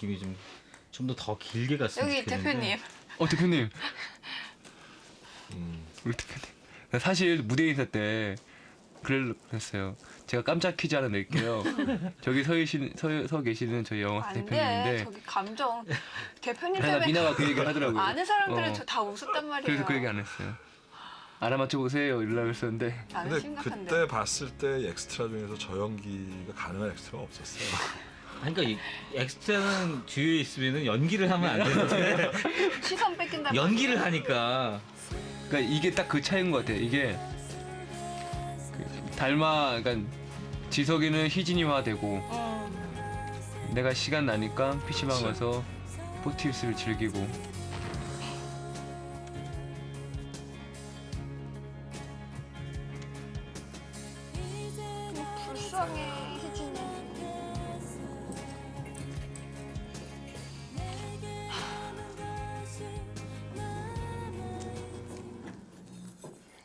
느낌이 좀 더 길게 갔으면 여기 좋겠는데. 대표님. 대표님. 우리 대표님. 사실 무대에 있을 때 그랬어요. 제가 깜짝 퀴즈 하나 낼게요. 저기 서 계시는 저희 영화 안 돼. 대표님인데 저기 감정. 대표님 나 때문에 미나가 그 얘기를 하더라고요. 아는 사람들은 저 다 웃었단 말이에요. 그래서 그 얘기 안 했어요. 알아맞혀 보세요 이러려고 했었는데 나는 근데 심각한데. 그때 봤을 때 엑스트라 중에서 저 연기가 가능한 엑스트라가 없었어요. 그러니까 이 엑스트라는 뒤에 있으면은 연기를 하면 안 되는데 시선 뺏긴단 연기를 하니까. 그러니까 이게 딱 그 차이인 것 같아요. 이게 그러니까 지석이는 희진이화되고 내가 시간 나니까 PC방 그치. 가서 포티우스를 즐기고 불쌍해 희진이.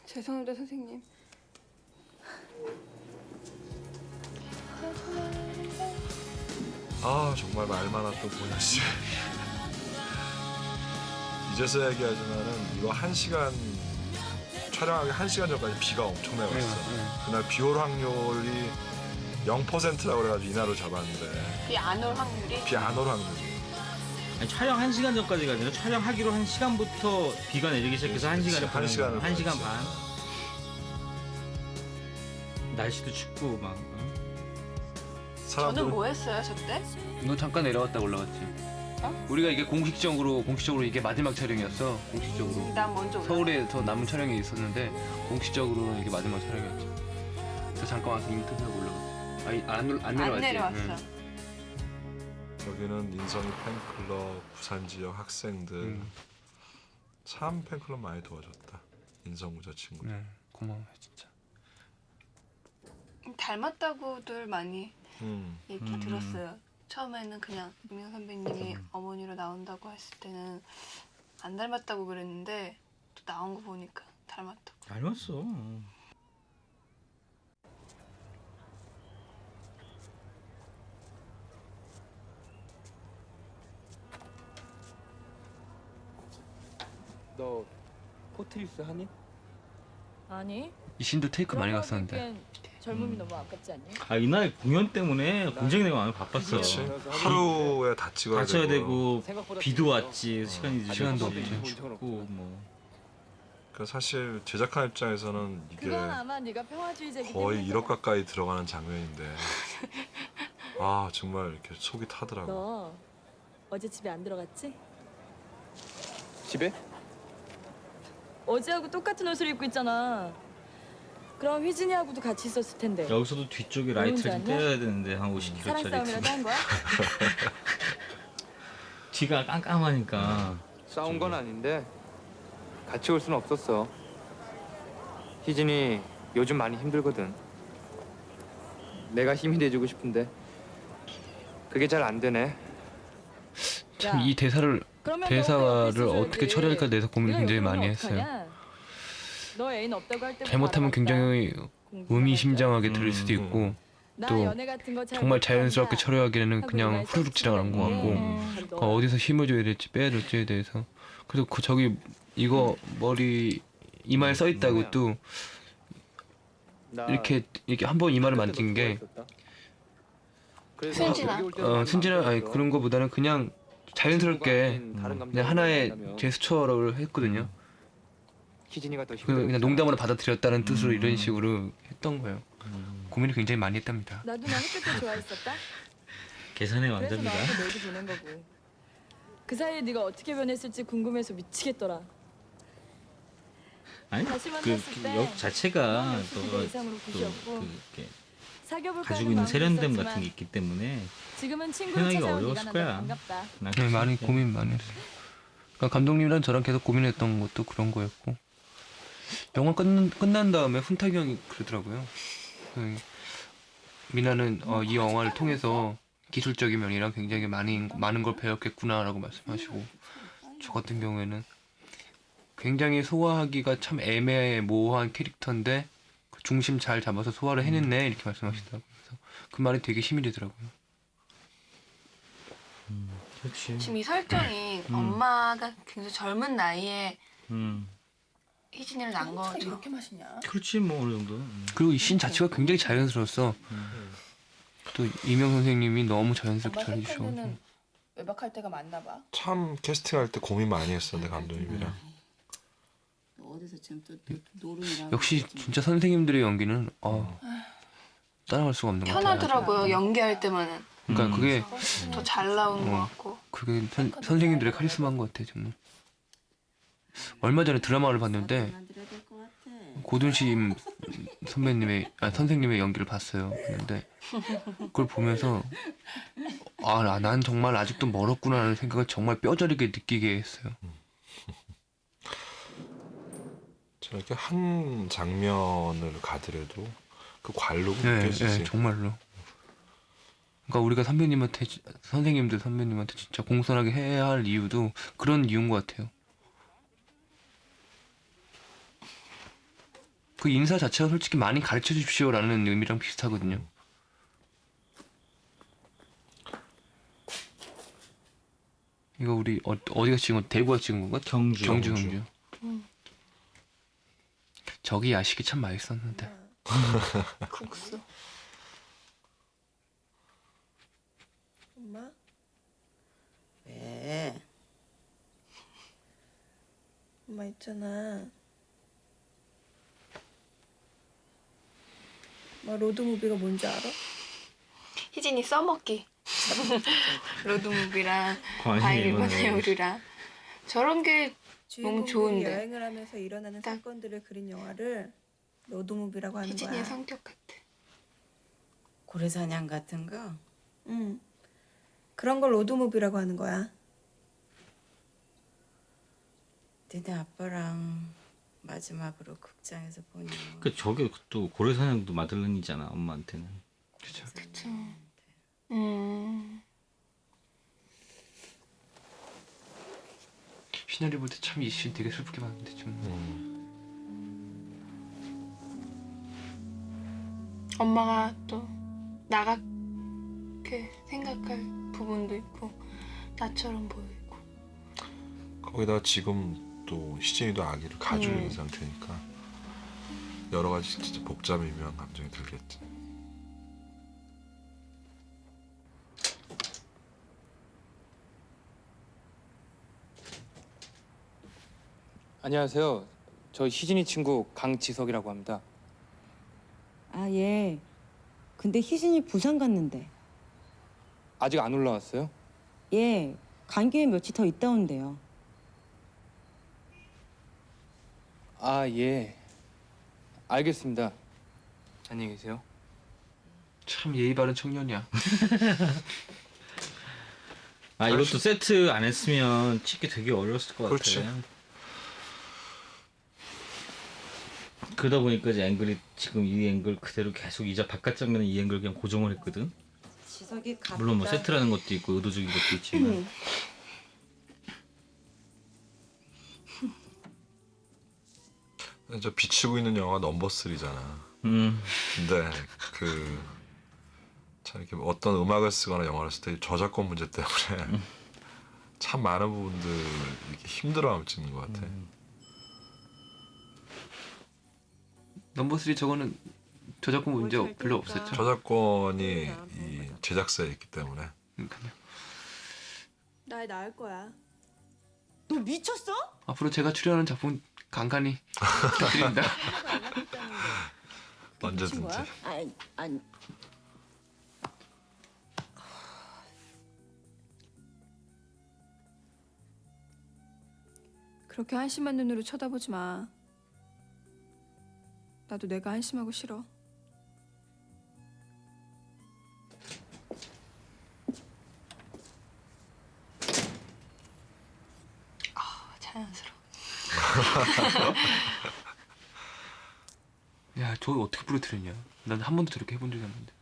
죄송합니다 선생님. 아 정말 말 많았던 보현 씨. 이제서 얘기하지만은 이거 1시간 촬영하기 1시간 전까지 비가 엄청나게 왔어. 그날 비올 확률이 0%라고 그래가지고 이날을 잡았는데 비 안 올 확률이. 비 안 올 확률이. 아니, 촬영 1시간 전까지가 아니라 촬영하기로 1시간부터 비가 내리기 시작해서 1시간을 한 시간을 1시간 보냈지. 반. 날씨도 춥고 막. 저는 뭐 했어요 저 때? 너 잠깐 내려갔다 올라갔지. 우리가 이게 공식적으로 이게 마지막 촬영이었어. 공식적으로 난 먼저 올라. 서울에서 남은 촬영이 있었는데 공식적으로는 이게 마지막 촬영이었죠. 그래서 잠깐 와서 인터뷰하고 올라갔지. 아니 안 내려왔지. 안 내려왔어. 응. 여기는 인성이 팬클럽, 부산 지역 학생들 참 팬클럽 많이 도와줬다. 인성우 저 친구. 네, 고마워요 진짜. 닮았다고들 많이 얘기 음. 들었어요. 처음에는 그냥 김영 선배님이 어머니로 나온다고 했을 때는 안 닮았다고 그랬는데 또 나온 거 보니까 닮았다고. 닮았어. 너 포트리스 하니? 아니. 이 신도 테이크 많이 그런 거 갔었는데. 하기엔 젊음이 너무 아깝지 않니? 이날 공연 때문에 굉장히 내가 많이 바빴어. 그렇지. 하루에 다 찍어야 다쳐야 되고 생각보다 비도 왔지. 시간이 시간도 늦었지. 없지. 춥고 뭐. 그 사실 제작한 입장에서는 이게 그건 아마 네가 평화주의자이기 거의 때문에 1억 가까이 들어가는 장면인데 아 정말 이렇게 속이 타더라고. 너 어제 집에 안 들어갔지? 집에? 어제하고 똑같은 옷을 입고 있잖아. 그럼 휘진이하고도 같이 있었을 텐데. 여기서도 뒤쪽에 라이트를 좀 좋은지 않냐? 떼야 되는데 한 사랑 50kg짜리. 싸움이라도 한 거야? 뒤가 깜깜하니까. 싸운 건 아닌데 같이 올 수는 없었어. 희진이 요즘 많이 힘들거든. 내가 힘이 돼주고 싶은데 그게 잘 안 되네. 참 이 대사를 그러면 대사를 너 옆에 어떻게 있어줘야지. 처리할까 대해서 고민을 네가 굉장히 옆에 많이 있으면 했어요. 어떡하냐? 너 애인 없다고 할 때 잘못하면 굉장히 의미심장하게 들릴 수도 있고 또 정말 자연스럽게 처리하기에는 그냥 후루룩 지나가는 것 같고 어디서 힘을 줘야 될지 빼야 될지에 대해서 그래서 저기 이거 머리 이마에 써 있다고 또 이렇게 한 번 이마를 만진 게 순진아. 순진한 아니 그런 거보다는 그냥 자연스럽게 그냥 하나의 제스처를 했거든요. 희진이가 더 그냥 농담으로 받아들였다는 뜻으로 이런 식으로 했던 거예요. 고민을 굉장히 많이 했답니다. 나도 너 학교 때 좋아했었다. 계산의 그래서 왕자입니다. 너한테 메일도 보낸 거고. 그 사이에 네가 어떻게 변했을지 궁금해서 미치겠더라. 아니 다시 그 만났을 때 역 자체가 넌 너가 60대 이상으로 굳이었고 또 이렇게 사귀어볼 가지고 있는 세련됨 같은 게 있기 때문에 지금은 친구를 표현하기가 찾아온 어려웠을 네가 거야. 나한테 반갑다. 난 네, 많이 그렇게 고민 많이 했어요. 그러니까 감독님이랑 저랑 계속 고민했던 것도 그런 거였고 영화 끝난 다음에 훈탁이 형이 그러더라고요. 미나는 이 영화를 통해서 기술적인 면이랑 굉장히 많은 걸 배웠겠구나라고 말씀하시고 저 같은 경우에는 굉장히 소화하기가 참 애매모호한 캐릭터인데 그 중심 잘 잡아서 소화를 해냈네 이렇게 말씀하시더라고요. 그래서 그 말이 되게 힘이 되더라고요. 그렇지. 지금 이 설정이 엄마가 굉장히 젊은 나이에 희진이를 낳은 거죠. 이렇게 맛있냐? 그렇지 뭐 어느 정도. 그리고 이 씬 자체가 굉장히 자연스러웠어. 또 이명 선생님이 너무 자연스럽게 엄마 잘해주셔. 색깔에는 외박할 때가 많나 봐. 참 캐스팅할 때 고민 많이 했었는데 감독님이랑. 어디서 지금 또 노름이라고. 역시 진짜 선생님들의 연기는 따라갈 수가 없는 것 같아요. 편하더라고요. 연기할 때만은 그러니까 그게 더 잘 나오는 것 같고. 그게 선생님들의 카리스마인 것 같아 정말. 얼마 전에 드라마를 봤는데 만들어야 될 것 같아. 고든심 선생님의 연기를 봤어요. 근데 그걸 보면서 난 정말 아직도 멀었구나라는 생각을 정말 뼈저리게 느끼게 했어요. 저렇게 한 장면을 가더라도 그 관록이 네, 느껴지지. 정말로. 그러니까 우리가 선생님한테 진짜 공손하게 해야 할 이유도 그런 이유인 것 같아요. 그 인사 자체가 솔직히 많이 가르쳐 주십시오라는 의미랑 비슷하거든요. 이거 우리 어디가 찍은 거? 대구가 찍은 건가? 경주. 경주. 저기 야식이 참 맛있었는데. 국수. 엄마? 왜? 엄마 있잖아. 엄마 로드무비가 뭔지 알아? 희진이 써먹기. 로드무비랑 과일 과일이번의 요리랑 저런 게 너무 주인공들이 좋은데. 여행을 하면서 일어나는 딱 사건들을 그린 영화를 로드무비라고 하는 희진이의 거야. 성격 같아. 고래사냥 같은 거? 응. 그런 걸 로드무비라고 하는 거야. 니네 아빠랑 마지막으로 극장에서 본 영화. 그 저게 또 고래사냥도 마들렌이잖아 엄마한테는. 그쵸. 그쵸. 시나리오 볼 때 참 이 씬 되게 슬프게 봤는데 좀. 엄마가 또 나같게 생각할 부분도 있고 나처럼 보이고. 거기다가 지금 또 희진이도 아기를 가지고 있는 상태니까 여러 가지 진짜 복잡미묘한 감정이 들겠지. 안녕하세요. 저 희진이 친구 강지석이라고 합니다. 아, 예. 근데 희진이 부산 갔는데. 아직 안 올라왔어요? 예. 간 김에 며칠 더 있다 온대요. 아, 예. 알겠습니다. 안녕히 계세요. 참 예의 바른 청년이야. 이것도 세트 안 했으면 찍기 되게 어려웠을 것 그렇지. 같아. 그러다 보니까 이제 앵글이 지금 이 앵글 그대로 계속 이자 바깥 장면은 이 앵글 그냥 고정을 했거든. 지석이 물론 뭐 세트라는 것도 있고 의도적인 것도 있지만. 저 비치고 있는 영화가 넘버 3잖아. 근데 참 이렇게 어떤 음악을 쓰거나 영화를 쓸 때 저작권 문제 때문에 참 많은 부분들 이렇게 힘들어하면 찍는 것 같아. 넘버 3 저거는 저작권 문제 뭘 별로 잘 없었죠. 저작권이 이 제작사에 있기 때문에. 그러니까요. 날 낳을 거야. 너 미쳤어? 앞으로 제가 출연하는 작품 간간히 부탁드립니다. 언제든지. 아니. 그렇게 한심한 눈으로 쳐다보지 마. 나도 내가 한심하고 싫어. 자연스러워. 야, 저거 어떻게 부러뜨렸냐? 난 한 번도 저렇게 해본 적이 없는데.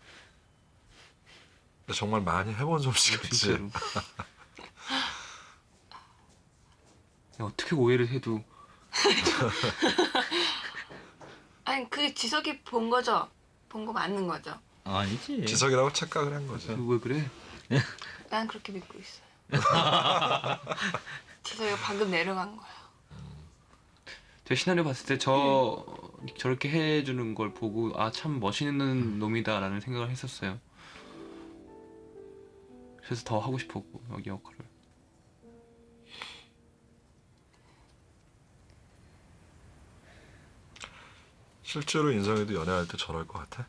정말 많이 해본 솜씨가 있지. 진짜로. 야, 어떻게 오해를 해도 아니 그게 지석이 본 거죠? 본 거 맞는 거죠? 아니지. 지석이라고 착각을 한 거죠. 왜 그래? 난 그렇게 믿고 있어요. 지석이가 방금 내려간 거야. 제가 시나리오 봤을 때 저렇게 해주는 걸 보고 아 참 멋있는 놈이다라는 생각을 했었어요. 그래서 더 하고 싶었고 여기 역할을. 실제로 인성이도 연애할 때 저럴 것 같아?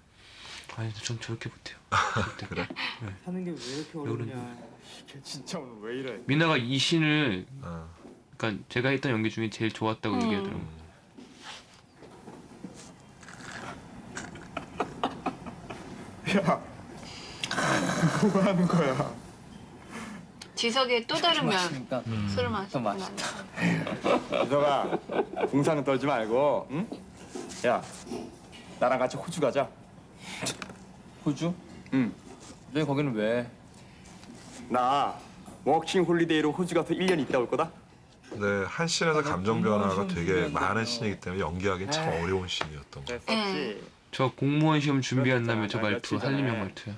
아니 전 저렇게 못해요. 그래? 하는 게 왜 이렇게 어렵냐. 이게 진짜 오늘 왜 이래. 미나가 이 씬을 어. 그러니까 제가 했던 연기 중에 제일 좋았다고 얘기하더라고. 야, 뭐 하는 거야? 지석이의 또 다른 면. 맛있으니까. 술을 마시고 이서가 궁상 떨지 말고, 응? 야, 나랑 같이 호주 가자. 호주? 응. 너 거기는 왜? 나 워킹 홀리데이로 호주 가서 1년 있다 올 거다. 근데 한 씬에서 감정 변화가 되게 많은 씬이기 때문에 연기하기 참 어려운 씬이었던 거. 됐었지. 저 공무원 시험 준비한다며 저 말투 한림형 말투야.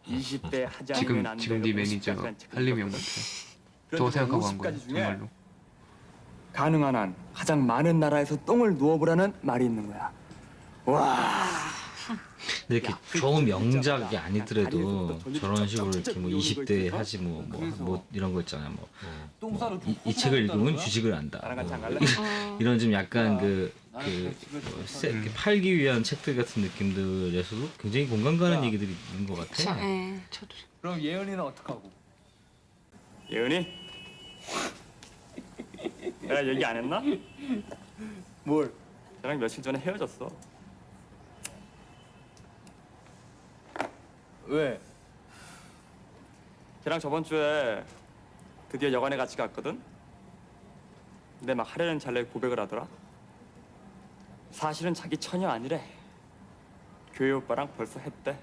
20대 하지 않으면 안 지금 네 매니저 한림형 말투야. 저거 생각하고 한 거야 정말로. 가능한 한 가장 많은 나라에서 똥을 누워보라는 말이 있는 거야. 와. 근데 이렇게 좋은 명작이 아니더라도 저런 식으로 이렇게 뭐 20대 하지 뭐 이런 거 있잖아요. 이 책을 읽으면 주식을 안다. 이런 좀 약간 팔기 위한 책들 같은 느낌들에서도 굉장히 공감 가는 얘기들이 있는 것 같아. 네, 저도. 그럼 예은이는 어떡하고? 예은이? 내가 얘기 안 했나? 뭘? 걔랑 며칠 전에 헤어졌어. 왜? 걔랑 저번 주에 드디어 여관에 같이 갔거든? 근데 막 하려는 찰나에 고백을 하더라. 사실은 자기 처녀 아니래. 교회 오빠랑 벌써 했대.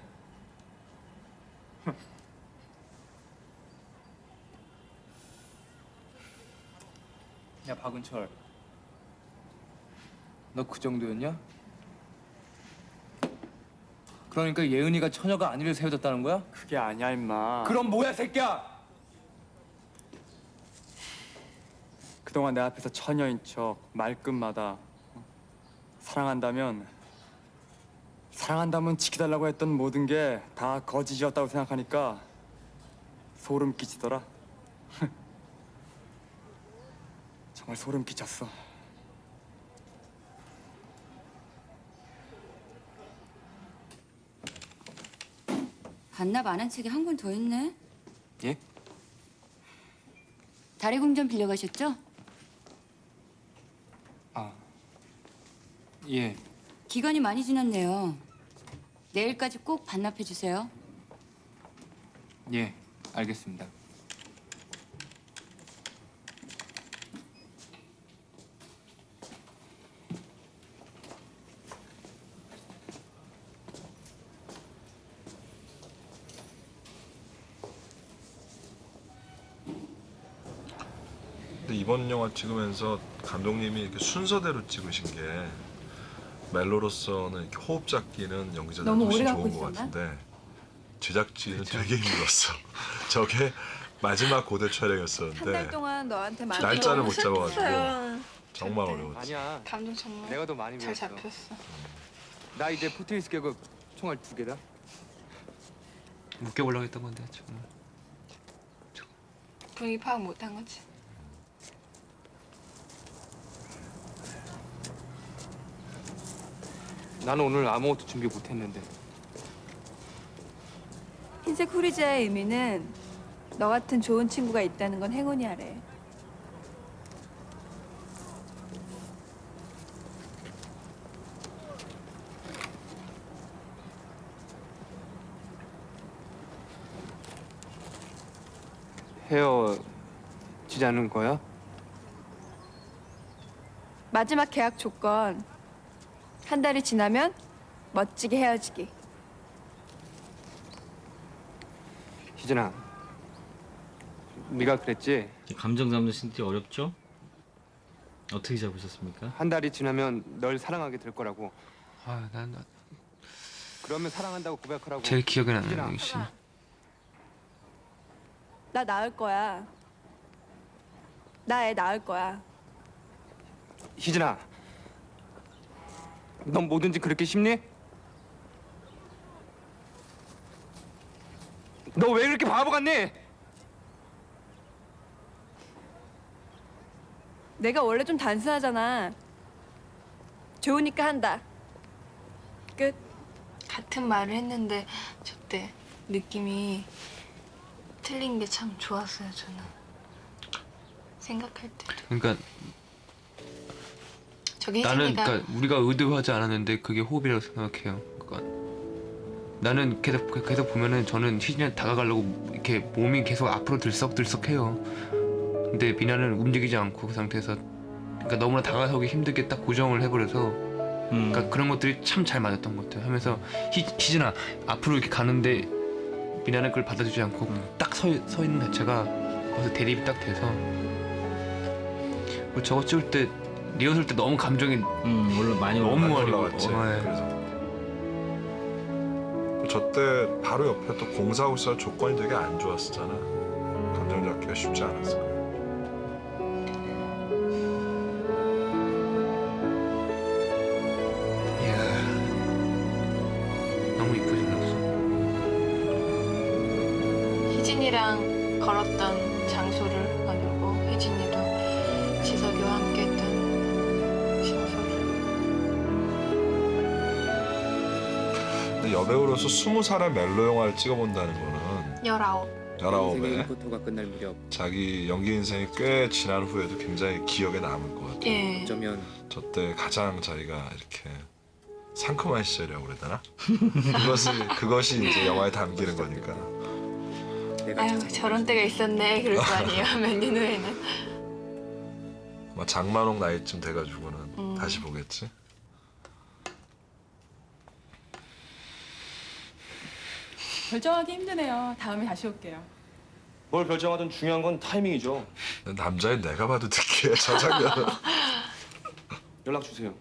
야 박은철, 너 그 정도였냐? 그러니까 예은이가 처녀가 아니라서 헤어졌다는 거야? 그게 아니야 임마. 그럼 뭐야 새끼야? 그동안 내 앞에서 처녀인 척 말끝마다 사랑한다면 지켜달라고 했던 모든 게 다 거짓이었다고 생각하니까 소름 끼치더라. 정말 소름 끼쳤어. 반납 안 한 책이 한 권 더 있네. 예? 달의 궁전 빌려가셨죠? 아, 예. 기간이 많이 지났네요. 내일까지 꼭 반납해 주세요. 예, 알겠습니다. 근데 이번 영화 찍으면서 감독님이 이렇게 순서대로 찍으신 게 멜로로서는 이렇게 호흡 잡기는 연기자들 너무 훨씬 오래 좋은 갖고 것 있었나? 같은데 제작진은 되게 힘들었어. 저게 마지막 고대 한 달 촬영이었었는데 동안 너한테 많이 날짜를 못 슬펐어요. 잡아가지고 정말 어려웠지. 아니야. 감정 정말 내가 더 많이 잘 배웠어. 잡혔어. 나 이제 포트리스 계급 총알 2개다. 묶여보려고 했던 건데 지금. 분위기 파악 못한 거지. 나는 오늘 아무것도 준비 못했는데. 흰색 후리자의 의미는 너 같은 좋은 친구가 있다는 건 행운이야래. 헤어지자는 거야? 마지막 계약 조건. 한 달이 지나면 멋지게 헤어지기. 희진아, 네가 그랬지? 감정 잡는 신티 어렵죠? 어떻게 잡으셨습니까? 한 달이 지나면 널 사랑하게 될 거라고. 아난 그러면 사랑한다고 고백하라고. 제일 기억에 희진아. 나는 이 씬. 나 낳을 거야. 나 애 낳을 거야. 희진아, 넌 뭐든지 그렇게 쉽니? 너 왜 그렇게 바보 같니? 내가 원래 좀 단순하잖아. 좋으니까 한다. 끝. 같은 말을 했는데 저때 느낌이 틀린 게 참 좋았어요. 저는 생각할 때도 그러니까 저기 나는 혜진이가 그러니까 우리가 의도하지 않았는데 그게 호흡이라고 생각해요. 그러니까 나는 계속 보면은 저는 희진이한테 다가가려고 이렇게 몸이 계속 앞으로 들썩들썩해요. 근데 미나는 움직이지 않고 그 상태에서 그러니까 너무나 다가서기 힘들게 딱 고정을 해버려서 그러니까 그런 것들이 참 잘 맞았던 것 같아요. 하면서 희진아 앞으로 이렇게 가는데 미나는 그걸 받아주지 않고 딱 서 있는 자체가 거기서 대립이 딱 돼서 그리고 저거 찍을 때 리허설 때 너무 감정이 물론 많이 너무 많이 많이 올라갔지. 네. 그래서 저 때 바로 옆에 또 공사하고 있을 조건이 되게 안 좋았었잖아. 감정 잡기가 쉽지 않았을 거야. 이야 너무 이쁘게 나왔어. 희진이랑 걸었던 장소를 만들고 희진이도 지석이와 함께했던 장소를 근데 여배우로서 20살의 멜로 영화를 찍어본다는 거는 19에 포토가 끝날 무렵 자기 연기 인생이 꽤 지난 후에도 굉장히 기억에 남을 것 같아요. 예. 어쩌면 저때 가장 자기가 이렇게 상큼한 시절이라고 그래야 되나? 그것이 이제 영화에 담기는 거니까. 내가 아유 저런 때가 있었네 그럴 거 아니에요. 몇 년 후에는 아마 장만옥 나이쯤 돼가지고는 다시 보겠지. 결정하기 힘드네요. 다음에 다시 올게요. 뭘 결정하든 중요한 건 타이밍이죠. 남자인 내가 봐도 느끼해 저 장면은. 연락 주세요.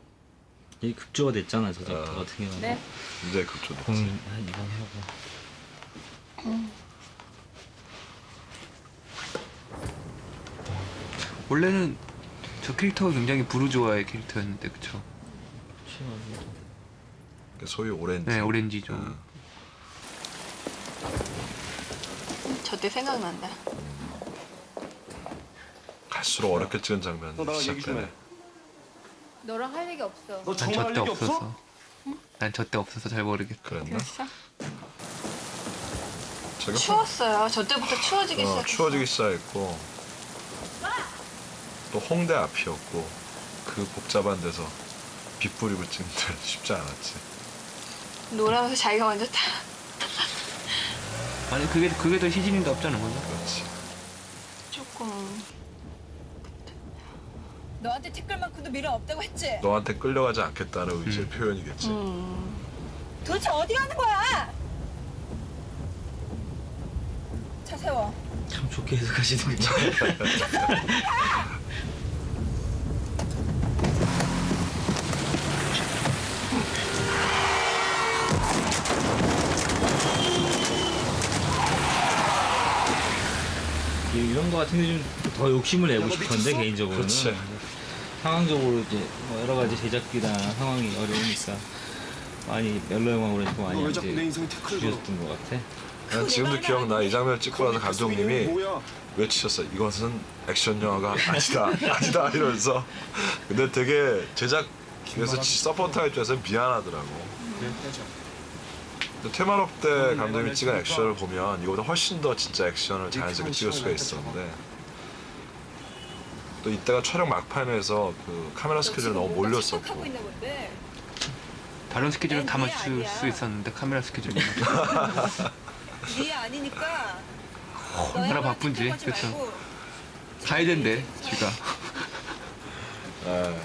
이 급조가 됐잖아 저 작품 같은 경우는. 네. 굉장히 급조됐지. 고민 한 이번 하고. 원래는 저 캐릭터가 굉장히 부르주아의 캐릭터였는데 그쵸? 소위 오렌지. 네 오렌지죠. 저때 생각난다. 갈수록 어렵게 찍은 장면 너 나랑 얘기 좀 시작되네. 해. 너랑 할 얘기 없어. 너 난 정말 할 저 때 얘기 없었어. 없어? 난 저 때 없어서 잘 모르겠다. 그랬나? 그랬어? 저기 추웠어요. 저 때부터 추워지기 시작했어. 추워지기 시작했고 또 홍대 앞이었고 그 복잡한 데서 빗 뿌리고 찍는데 쉽지 않았지. 놀아면서 자기가 먼저 다 아니 그게 더 희진이도 없잖아 거죠? 그렇지. 조금 너한테 티끌만큼도 미련 없다고 했지? 너한테 끌려가지 않겠다는 의지의 표현이겠지. 도대체 어디 가는 거야? 차 세워. 참 좋게 해석하시는군요. 이런 거 같은데 좀 더 욕심을 내고 싶은데 개인적으로는 그렇지. 상황적으로 이제 뭐 여러 가지 제작비나 상황이 어려우니까 많이 멜로 영화로 좀 많이 이제 줄였던 것 같아. 난 지금도 기억나. 이 장면 찍고 나서 감독님이 외치셨어. 이것은 액션 영화가 아니다 이러면서. 근데 되게 제작에서 서포터 입장에서 미안하더라고. 테마롭 때 감독님이 찍은 액션을 보면 이거보다 훨씬 더 진짜 액션을 자연스럽게 찍을 수가 있었는데 또 이때가 촬영 막판에서 그 카메라 스케줄이 너무 몰렸었고 있는 건데. 다른 스케줄을 다 맞출 수 있었는데 카메라 스케줄이 네 아니니까. 얼마나 바쁜지 그쵸? 가야 된대 지가. 예.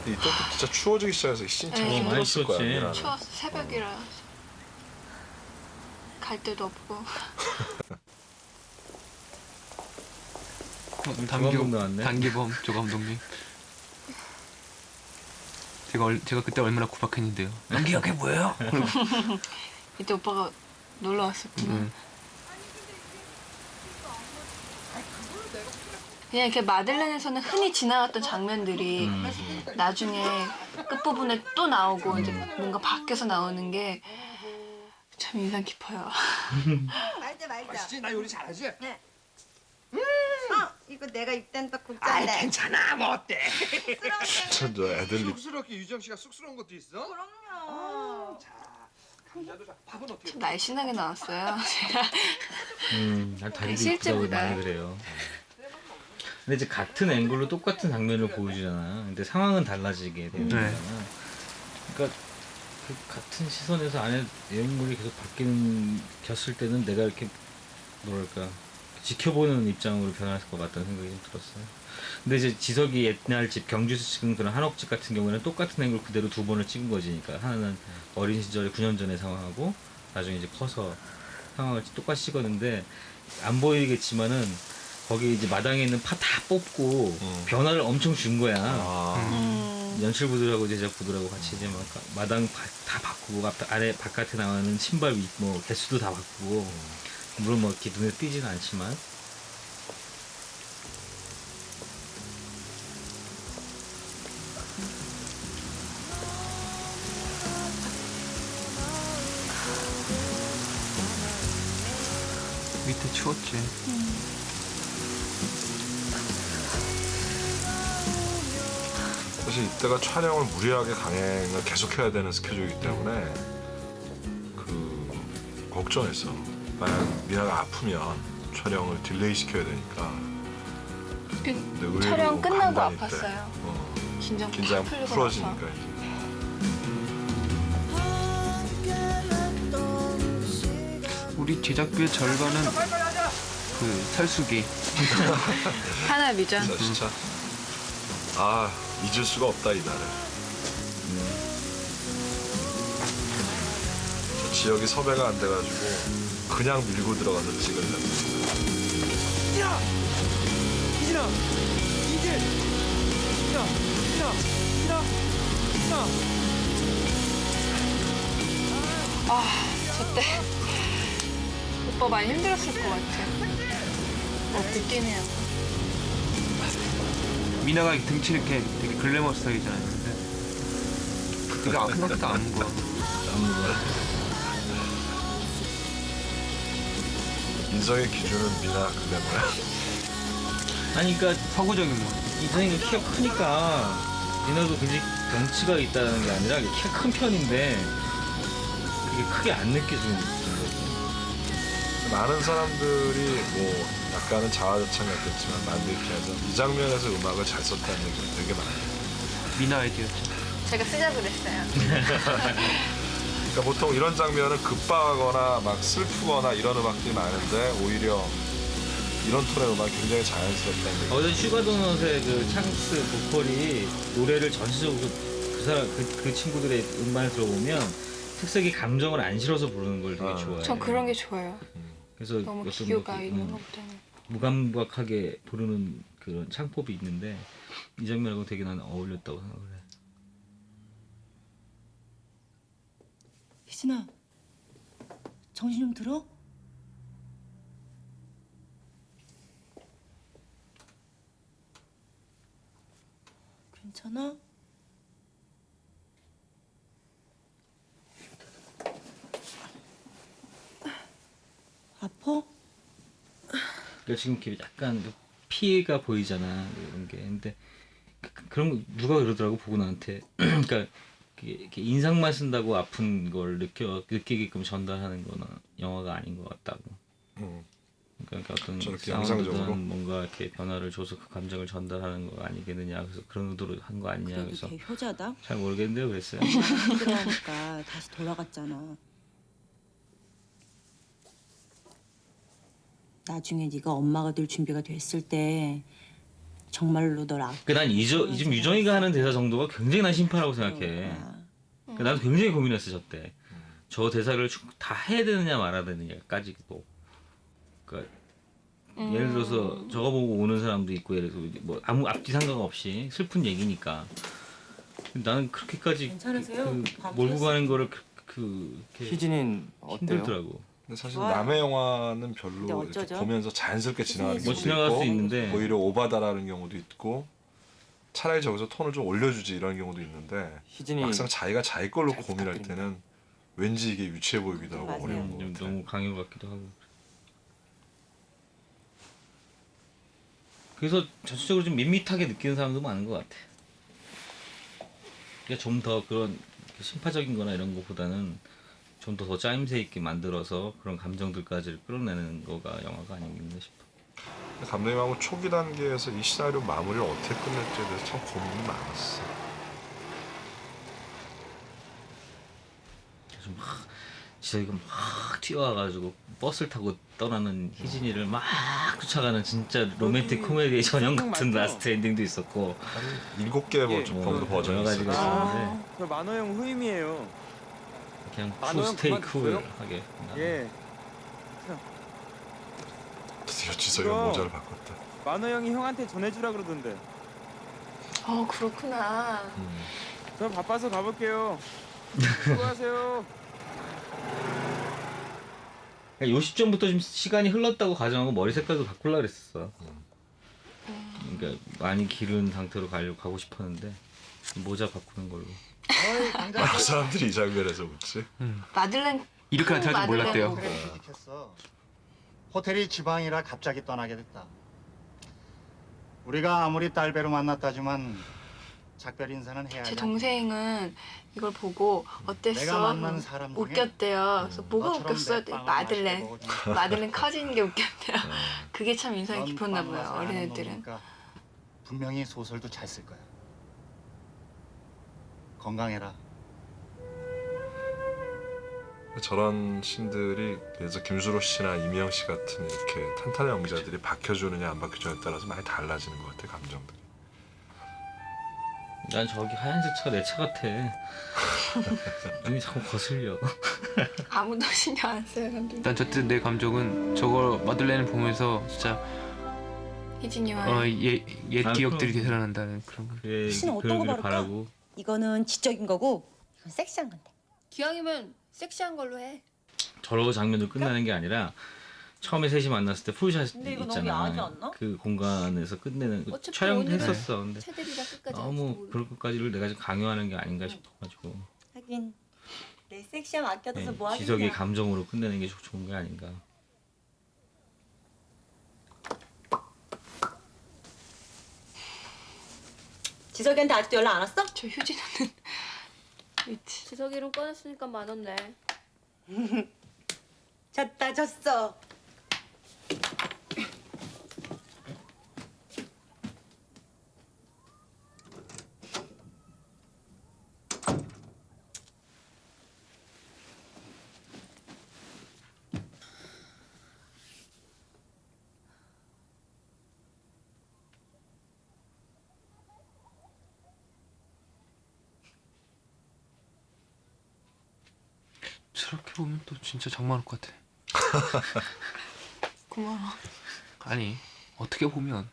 이때 또 진짜 추워지기 시작해서 진짜 네. 힘들었을 거야. 많이 미나는. 추웠어. 새벽이라 갈 데도 없고. 조감독 나왔네. 단기범 조 감독님. 제가 그때 얼마나 구박했는데요. 연기가 그게 뭐예요? 이때 오빠가 놀러 왔었구나. 그냥 이렇게 마들렌에서는 흔히 지나갔던 장면들이 나중에 끝부분에 또 나오고 이제 뭔가 밖에서 나오는 게 참 인상 깊어요. 맛있지? 나 요리 잘하지? 네. 이거 내가 입된 떡국 아 짠데. 괜찮아 뭐 어때? 전 저 애들리 쑥스럽게 유정 씨가 쑥스러운 것도 있어? 그럼요. 감자도 자 밥은 어떻게? 참 날씬하게 나왔어요. 제가 난 다리도 실제보다. 이쁘다고 많이 그래요. 근데 이제 같은 앵글로 똑같은 장면을 보여주잖아. 근데 상황은 달라지게 되는 거잖아. 그러니까 그 같은 시선에서 안에 내용물이 계속 바뀌었을 때는 내가 이렇게 뭐랄까 지켜보는 입장으로 변할 것 같다는 생각이 좀 들었어요. 근데 이제 지석이 옛날 집 경주에서 찍은 그런 한옥집 같은 경우에는 똑같은 앵글 그대로 두 번을 찍은 거지. 그러니까 하나는 어린 시절에 9년 전의 상황하고 나중에 이제 커서 상황을 똑같이 찍었는데 안 보이겠지만은 거기 이제 마당에 있는 파 다 뽑고 변화를 엄청 준 거야. 연출부들하고 제작부들하고 같이 이제 막 마당 다 바꾸고 아래 바깥에 나가는 신발 뭐 개수도 다 바꾸고 물론 뭐 이렇게 눈에 띄지는 않지만 밑에 추웠지. 사실 이때가 촬영을 무리하게 강행을 계속해야 되는 스케줄이기 때문에 그 걱정했어. 만약 미아가 아프면 촬영을 딜레이 시켜야 되니까. 근데 의외로 촬영 끝나고 간단히 때, 아팠어요. 긴장 다 풀리고 풀어지니까 나서. 이제. 우리 제작비의 절반은 그 살수기. 하나 미전. 진짜 아 잊을 수가 없다 이날을. 저 지역이 섭외가 안 돼가지고 그냥 밀고 들어가서 찍으려고. 이진아! 이진아! 이진! 이진아! 이진아! 이진아! 이진아! 저때 오빠 많이 힘들었을 것 같아. 어깨 뛰네요. 미나가 등치 이렇게 되게 글래머스하게잖아. 근데 되게 생각보다 안 무거워. 인성의 기준은 미나 글래머야. 아니 그러니까 서구적인 뭐. 이성이 키가 크니까 민호도 굉장히 덩치가 있다는 게 아니라 키가 큰 편인데 그게 크게 안 느껴지는 거지. 많은 사람들이 뭐 약간은 자화자찬 같겠지만 만들 입장에서 이 장면에서 음악을 잘 썼다는 얘기가 되게 많아요. 미나 아이디어죠. 제가 쓰자 그랬어요. 그러니까 보통 이런 장면은 급박하거나 막 슬프거나 이런 음악들이 많은데 오히려 이런 톤의 음악이 굉장히 자연스럽다는 얘기. 어제 슈가도넛의 그 창스 보컬이 노래를 전체적으로 그 사람 그 친구들의 음반을 들어보면 특색이 감정을 안 실어서 부르는 걸 되게 좋아해요. 전 그런 게 좋아요. 그래서 너무 어떤 기교가 뭐 있는 것보다는. 무감각하게 부르는 그런 창법이 있는데 이 장면하고 되게 나는 어울렸다고 생각을 해. 희진아, 정신 좀 들어? 괜찮아? 아파? 그러니까 지금 이렇게 약간 그 피해가 보이잖아 이런 게. 근데 그런 거 누가 그러더라고 보고 나한테. 그러니까 이렇게 인상만 쓴다고 아픈 걸 느끼게끔 전달하는 거는 영화가 아닌 것 같다고. 그러니까 어떤 저렇게 양상적으로? 사운드든 뭔가 이렇게 변화를 줘서 그 감정을 전달하는 거 아니겠느냐. 그래서 그런 의도로 한 거 아니냐. 그래도 그래서 걔 효자다. 잘 모르겠는데요, 그랬어요. 힘들어하니까 다시 돌아갔잖아. 나중에 네가 엄마가 될 준비가 됐을 때 정말로 널 난 지금 유정이가 하는 대사 정도가 굉장히 난 심파라고 생각해. 그러니까 나도 굉장히 고민했어 저 때. 저 대사를 다 해야 되느냐 말아야 되느냐까지도. 그러니까 예를 들어서 저거 보고 오는 사람도 있고 예를 들어서 뭐 아무 앞뒤 상관없이 슬픈 얘기니까 나는 그렇게까지 괜찮으세요? 몰고 가는 거를 이렇게 희진이는 어때요? 힘들더라고. 근데 사실 좋아요. 남의 영화는 근데 별로 이렇게 어쩌죠? 보면서 자연스럽게 지나가는 뭐 경우도 지나갈 수 있고 있는데 오히려 오바다라는 경우도 있고 차라리 저기서 톤을 좀 올려주지 이런 경우도 있는데 희진이 막상 자기가 자기 걸로 잘 고민할 부탁드립니다. 때는 왠지 이게 유치해 보이기도 하고 맞아요. 어려운 것 좀 같아. 너무 강요 같기도 하고. 그래서 전체적으로 좀 밋밋하게 느끼는 사람도 많은 것 같아. 그러니까 좀 더 그런 심파적인거나 이런 것보다는 좀 더 짜임새 있게 만들어서 그런 감정들까지 끌어내는 거가 영화가 아닌가 싶어. 감독님하고 초기 단계에서 이 시나리오 마무리를 어떻게 끝낼지에 대해서 참 고민이 많았어. 그래서 막 진짜 이거 막 뛰어와가지고 버스를 타고 떠나는 희진이를 막 쫓아가는 진짜 로맨틱 코미디의 전형 같은 라스트 엔딩도 있었고 한 7개 뭐 정도 버전이 여러 가지가 있었어. 있었는데 저 만호 형 후임이에요. 그냥 아, 푸 너형 스테이크하게 예. 드디어 지석이 이거- 모자를 바꿨다. 만호 형이 형한테 전해주라 그러던데. 그렇구나. 저 바빠서 가볼게요. 수고하세요. 그러니까 요 시점부터 좀 시간이 흘렀다고 가정하고 머리 색깔도 바꾸려 그랬었어. 그러니까 많이 기른 상태로 가고 싶었는데 모자 바꾸는 걸로. 많은 사람들이 이 장면에서 웃지. 마들렌 이렇게 할 줄 몰랐대요. 마들렌 그래 취직했어. 호텔이 지방이라 갑자기 떠나게 됐다. 우리가 아무리 딸배로 만났다지만 작별 인사는 해야 제 돼. 동생은 이걸 보고 내가 어땠어? 만난 사람 중에 웃겼대요. 그래서 뭐가 너처럼 웃겼어? 내 빵을 마들렌. 맛있게 먹어주는 마들렌 커지는 게 웃겼대요. 그게 참 인상이 넌 깊었나 빵 봐요. 맛을 아는 어린애들은. 놈이니까 분명히 소설도 잘 쓸 거야. 건강해라. 저런 신들이 그래서 김수로 씨나 이미영 씨 같은 이렇게 탄탄한 연기자들이 박혀주느냐 안 박혀주느냐에 따라서 많이 달라지는 것 같아 감정들이. 난 저기 하얀색 차가 내 차 같아. 눈이 자꾸 거슬려. 아무도 신경 안 써요. 감독님. 일단 저때 내 감정은 저거 마들렌을 보면서 진짜 희진이와 옛 아, 기억들이 그럼. 되살아난다는 그런 거. 그래 씨는 어떤 거 그러기를 바를까? 바라고. 이거는 지적인 거고 이건 섹시한 건데. 기왕이면 섹시한 걸로 해. 저러 장면으로 끝나는 게 아니라 처음에 셋이 만났을 때 풀샷 근데 이거 너무 야하지 있잖아. 않나? 그 공간에서 끝내는 어차피 촬영도 오늘은 했었어. 근데 채들이라 끝까지 너무 그럴 것까지를 내가 좀 강요하는 게 아닌가 싶어가지고 하긴 내 섹시함 아껴둬서 뭐 하겠냐. 지석의 감정으로 끝내는 게 좋은 게 아닌가. 지석이한테 아직도 연락 안 왔어? 저 휴진호는 위치. 지석이 이름 꺼냈으니까 많았네. 졌다 졌어. 저렇게 보면 또 진짜 장만할 것 같아. 고마워. 아니 어떻게 보면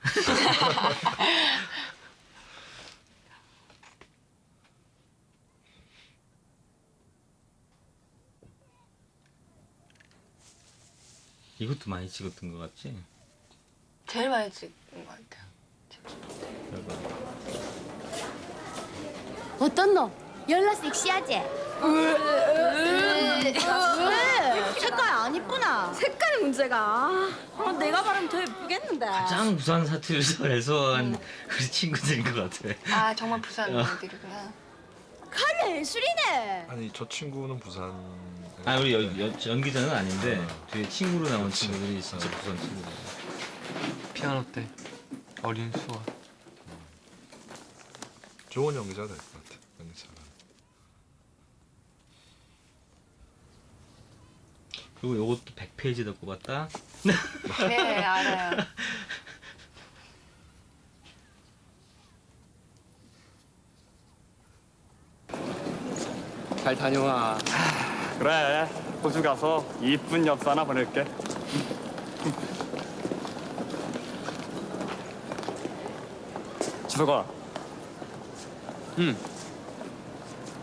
이것도 많이 찍었던 것 같지? 제일 많이 찍은 것 같아요. 어떤 너? 연락 섹시하지? 색깔 안 이쁘나? 색깔이 문제가. 내가 바르면 더 예쁘겠는데. 가장 부산 사투리를 해소한 우리 친구들인 것 같아. 아 정말 부산 애들이구나. 칼 예술이네. 아니 저 친구는 부산. 아 우리 연기자는 아닌데 뒤에 친구로 나온 친구들이 진짜 부산 친구들. 피아노 때 어린 수아. 좋은 연기자가 될 것 같아. 연기자가. 그리고 요것도 100페이지다 꼽았다. 네 알아요. 잘 다녀와. 그래. 호주 가서 이쁜 엽서 하나 보낼게. 지석아.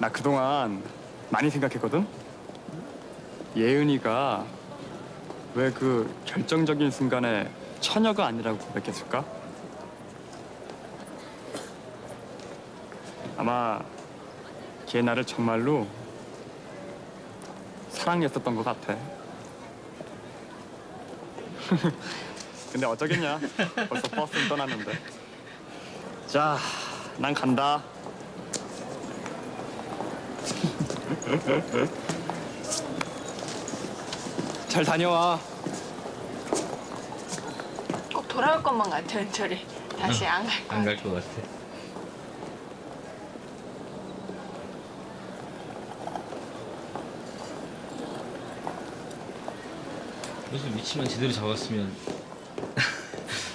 나 그동안 많이 생각했거든. 예은이가 왜 그 결정적인 순간에 처녀가 아니라고 고백했을까? 아마 걔 나를 정말로 사랑했었던 것 같아. 근데 어쩌겠냐? 벌써 버스는 떠났는데. 자, 난 간다. 잘 다녀와. 꼭 돌아올 것만 같아 은철이. 다시 안 갈 거야. 안 갈 것 같아. 그래서 위치만 제대로 잡았으면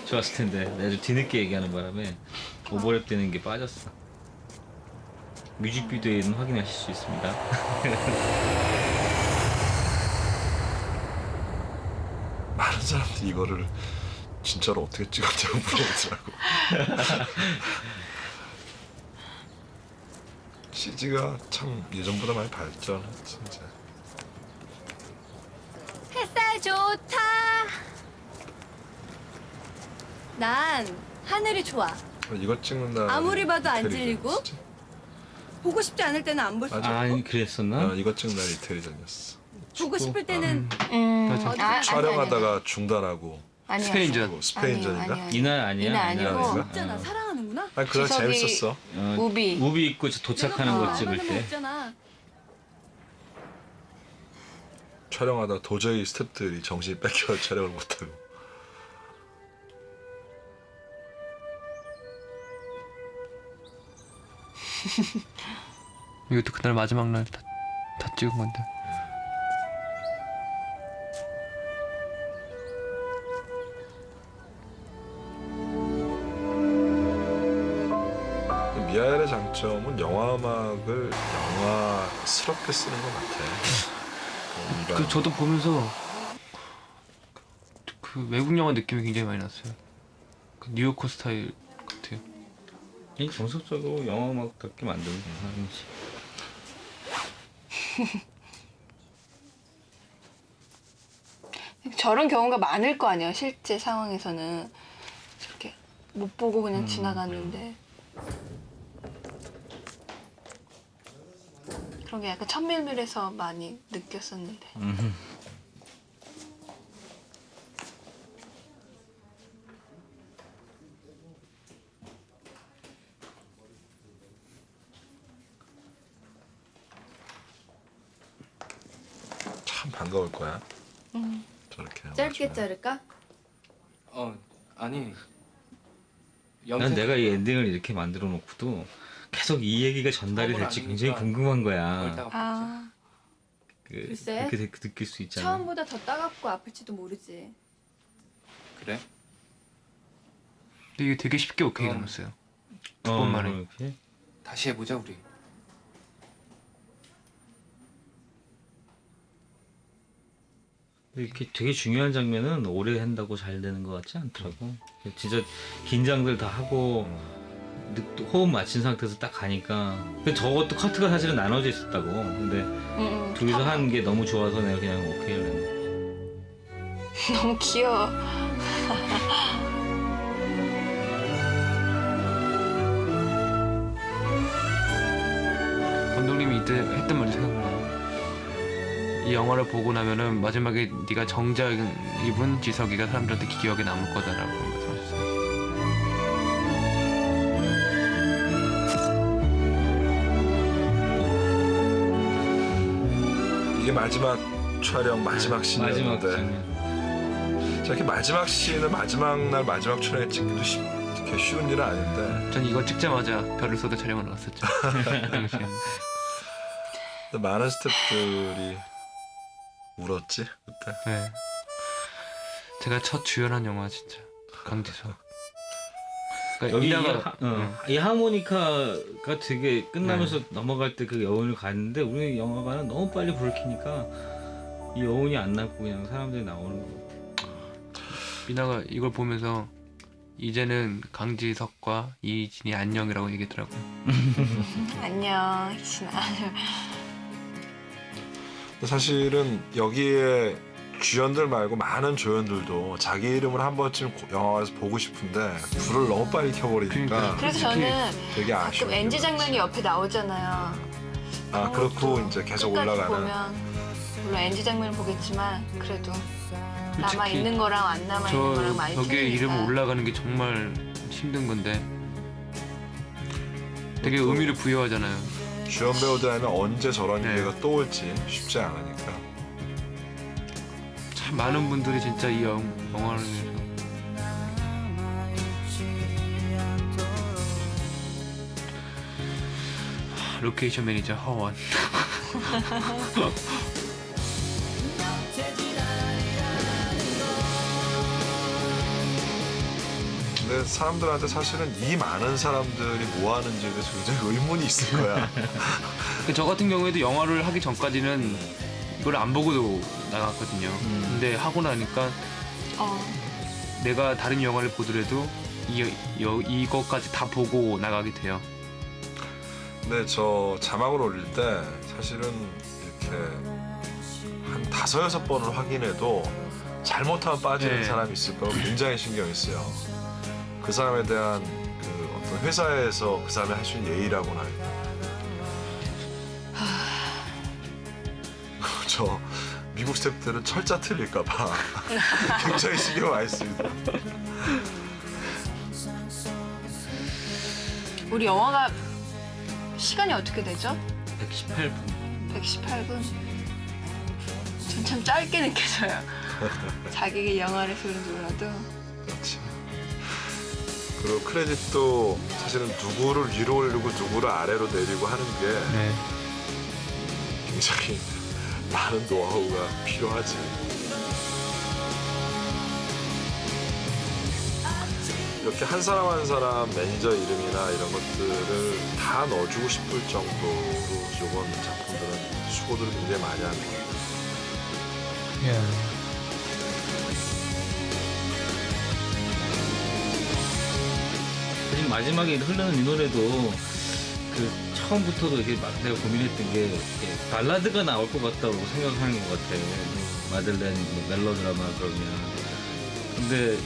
좋았을 텐데 내가 뒤늦게 얘기하는 바람에 오버랩 되는 게 빠졌어. 뮤직비디오에는 확인하실 수 있습니다. 많은 사람들이 이거를 진짜로 어떻게 찍었냐고 물어보더라고. CG가 참 예전보다 많이 발전했지 진짜. 햇살 좋다. 난 하늘이 좋아. 이거 찍는다. 아무리 봐도 안 이태리 질리고 진짜. 보고 싶지 않을 때는 안 볼 수 맞아. 있고 아 그랬었나? 이거 찍는 날이 이태리 전이었어. 보고 싶을 때는 촬영하다가 중단하고 아니야. 스페인전. 스페인전인가? 이날 아니야? 이날 아니고. 아닌가? 있잖아. 사랑하는구나. 아니 그거 지석이 재밌었어. 우비. 우비 입고 도착하는 거 찍을 때. 있잖아. 촬영하다가 도저히 스태프들이 정신이 뺏겨 촬영을 못하고. 이것도 그날 마지막 날 다 찍은 건데. 미하엘의 장점은 영화 음악을 영화스럽게 쓰는 것 같아. 그 저도 보면서 그 외국 영화 느낌이 굉장히 많이 났어요. 그 뉴요커 스타일 같아요. 이 정석적으로 영화 음악답게 만드는 사람이지. 저런 경우가 많을 거 아니야. 실제 상황에서는 저렇게 못 보고 그냥 지나갔는데 그런 게 약간 천밀밀해서 많이 느꼈었는데. 참 반가울 거야. 저렇게. 짧게 자를까? 아니. 난 내가 이 엔딩을 이렇게 만들어 놓고도 계속 이 얘기가 전달이 될지 굉장히 궁금한 거야. 아, 글쎄. 그렇게 느낄 수 있잖아. 처음보다 더 따갑고 아플지도 모르지. 그래? 근데 이게 되게 쉽게 오케이 나왔어요. 두 번 만에. 이렇게? 다시 해보자 우리. 이렇게 되게 중요한 장면은 오래 한다고 잘 되는 것 같지 않더라고. 진짜 긴장들 다 하고 호흡 맞춘 상태에서 딱 가니까. 근데 저것도 커트가 사실은 나눠져 있었다고. 근데 둘이서 하는 게 너무 좋아서 내가 그냥 오케이를 했는데. 너무 귀여워. 감독님이 이때 했던 말이 생각나. 이 영화를 보고 나면은 마지막에 네가 정장 입은 지석이가 사람들한테 기억에 남을 거다라고 말씀하셨어요. 이게 마지막 촬영 마지막 마지막 씬이었는데 장면. 저렇게 마지막 씬을 마지막 날 마지막 촬영에 찍기도 그렇게 쉬운 일은 아닌데 전 이거 찍자마자 별을 쏟아 촬영을 나갔었죠. 그 당시에. 근데 많은 스태프들이 울었지 그때. 네. 제가 첫 주연한 영화 진짜 강지석. 그러니까 여기 이나가 이 하모니카가 되게 끝나면서 넘어갈 때 그 여운을 갔는데 우리 영화관은 너무 빨리 불을 켜니까 이 여운이 안 남고 그냥 사람들이 나오는 거. 미나가 이걸 보면서 이제는 강지석과 이진이 안녕이라고 얘기했더라고요. 안녕 희진아. 사실은 여기에 주연들 말고 많은 조연들도 자기 이름을 한 번쯤 영화관에서 보고 싶은데 불을 너무 빨리 켜버리니까 그래서 저는 되게 가끔 아쉬워요. NG 장면이 옆에 나오잖아요. 아 그렇고 이제 계속 끝까지 올라가는. 보면 물론 NG 장면을 보겠지만 그래도 남아 솔직히 있는 거랑 안 남아 있는 거랑 많이 저 벽에 틀리니까. 이름 올라가는 게 정말 힘든 건데 되게 의미를 부여하잖아요. 주연 배우들 하면 언제 저런 네. 기회가 또 올지 쉽지 않으니까. 참 많은 분들이 진짜 이 영화를 위해서 로케이션 매니저 허원. 근데 사람들한테 사실은 이 많은 사람들이 뭐 하는지에 대해서 굉장히 의문이 있을 거야. 저 같은 경우에도 영화를 하기 전까지는 이걸 안 보고도 나갔거든요. 근데 하고 나니까 내가 다른 영화를 보더라도 이것까지 다 보고 나가게 돼요. 근데 저 자막을 올릴 때 사실은 이렇게 한 5-6번을 확인해도 잘못하면 빠지는 네. 사람이 있을 거고 굉장히 신경이 쓰여. 그 사람에 대한 그 어떤 회사에서 그 사람이 할 수 있는 예의라고나 할까. 저 미국 스태프들은 철자 틀릴까 봐 굉장히 신경 많이 씁니다. 우리 영화가 시간이 어떻게 되죠? 118분. 118분. 전 참 짧게 느껴져요. 자기가 영화를 그런지 몰라도. 그렇지. 그리고 크레딧도 사실은 누구를 위로 올리고 누구를 아래로 내리고 하는 게 네. 굉장히 많은 노하우가 필요하지. 이렇게 한 사람 한 사람 매니저 이름이나 이런 것들을 다 넣어주고 싶을 정도로 이번 작품들은 수고들을 굉장히 많이 하는 것 같아요. 지금 마지막에 흐르는 이 노래도 그 처음부터도 이렇게 막 내가 고민했던 게 이렇게 발라드가 나올 것 같다고 생각하는 것 같아. 마들렌 뭐 멜로드라마 그러면. 근데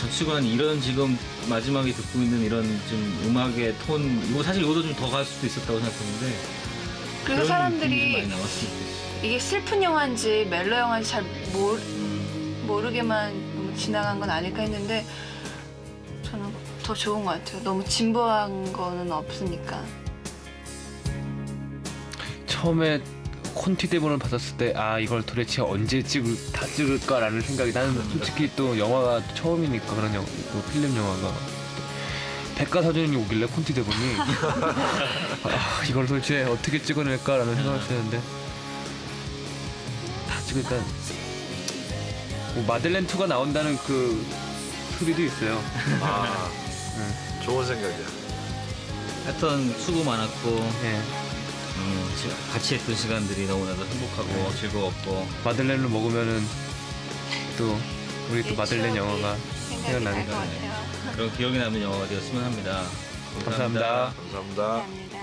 정치관 이런 지금 마지막에 듣고 있는 이런 좀 음악의 톤 이거 사실 이거도 좀 더 갈 수도 있었다고 생각했는데. 그래서 그런 사람들이 느낌이 많이 나왔으면 좋겠어. 이게 슬픈 영화인지 멜로 영화인지 잘 모르게만 너무 지나간 건 아닐까 했는데 저는 더 좋은 것 같아요. 너무 진부한 거는 없으니까. 처음에 콘티 대본을 받았을 때 아 이걸 도대체 언제 다 찍을까라는 생각이 나는 솔직히 또 영화가 처음이니까 그런 또 필름 영화가 백과사전이 오길래 콘티 대본이 아 이걸 도대체 어떻게 찍어낼까라는 생각을 했는데 다 찍으니까 뭐 마들렌 2가 나온다는 그 소리도 있어요. 아, 좋은 생각이야. 하여튼 수고 많았고 네. 같이 했던 시간들이 너무나도 행복하고 즐거웠고 마들렌을 먹으면은 또 우리 또 마들렌 영화가 생각나니까 같아요. 그런 기억에 남는 영화가 되었으면 합니다. 감사합니다. 감사합니다. 감사합니다.